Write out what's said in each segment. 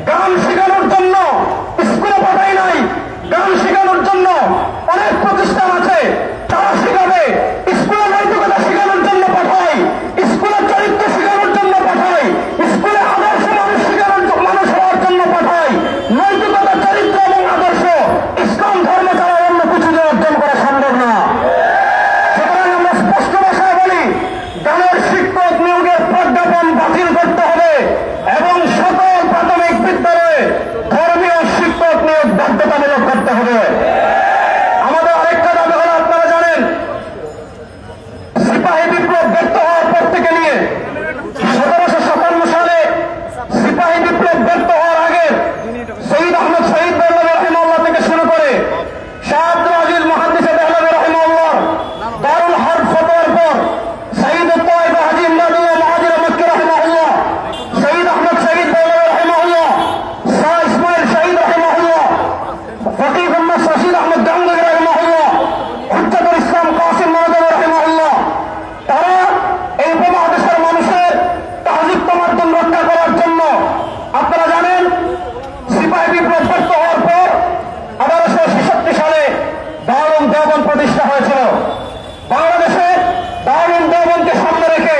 গান শেখানোর জন্য স্কুলে পাঠাই নাই, গান শেখানোর জন্য অনেক প্রতিষ্ঠান আছে তারা শেখাবে। স্কুলে নৈতিকতা শেখানোর জন্য পাঠাই, স্কুলে চরিত্র শেখানোর জন্য পাঠাই, স্কুলে আদর্শ মানুষ হওয়ার জন্য পাঠাই। নৈতিকতা, চরিত্র এবং আদর্শ ইসলাম ধর্ম ছাড়া অন্য কিছু দিয়ে অর্জন করা সম্ভব না। সুতরাং আমরা স্পষ্ট ভাষায় বলি, গানের শিক্ষক নিয়োগের প্রজ্ঞাপন বাতিল করতে হবে এবং সকল প্রাথমিক বিদ্যালয়ে ধর্মীয় শিক্ষক নিয়োগ বাধ্যতামূলক করতে হবে। আমাদের আরেকটা দাবি হলো, আপনারা জানেন সিপাহী বিপ্লব ব্যর্থ হওয়ার পর থেকে নিয়ে 1757 সালে সিপাহী বিপ্লব ব্যর্থ হওয়ার আগে শহীদ আহমদ শহীদ দেহলভী রাহিমাহুল্লাহ থেকে শুরু করে শাহ আব্দুল আজিজ মুহাদ্দিস দেহলভী রাহিমাহুল্লাহ দারুল হারব ফতোয়ার পর শহীদ তায়েব হাজী ইমদাদুল্লাহ মুহাজির মক্কি রাহিমাহুল্লাহ, শহীদ আহমদ শহীদ দেহলভী রাহিমাহুল্লাহ, শাহ ইসমাইল শহীদ রাহিমাহুল্লাহ, ফকিহ মোহাম্মদ রশিদ আহমদ গাঙ্গুহি রাহিমাহুল্লাহ, হুজ্জাতুল ইসলাম কাসিম মাদানী রাহিমাহুল্লাহ, তারা এই উপমহাদেশের মানুষের তাহজিব তামাদ্দুন রক্ষা করার জন্য, আপনারা জানেন সিপাহী বিপ্লব ব্যর্থ হওয়ার পর 1866 সালে দারুল দেওবন্দ প্রতিষ্ঠা হয়েছিল। বাংলাদেশে দারুল দেওবন্দকে সামনে রেখে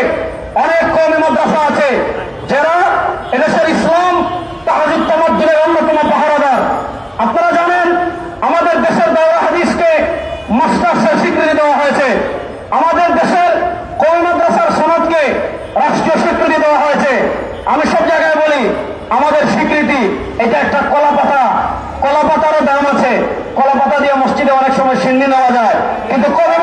অনেক কওমি মাদ্রাসা আছে যারা এদেশের ইসলাম তাহজিব তামাদ্দুনের অন্যতম পাহারাদার। আপনারা জানেন আমাদের দেশের দাওরা হাদিসকে মাস্টার্সের স্বীকৃতি দেওয়া হয়েছে, আমাদের দেশের কওমি মাদ্রাসার সনদকে রাষ্ট্রীয় স্বীকৃতি দেওয়া হয়েছে। আমি সব জায়গায় বলি, আমাদের স্বীকৃতি এটা একটা কলাপাতা, কলাপাতারও দাম আছে। কলাপাতা দিয়ে মসজিদে অনেক সময় সিন্নি নেওয়া যায়, কিন্তু কওমি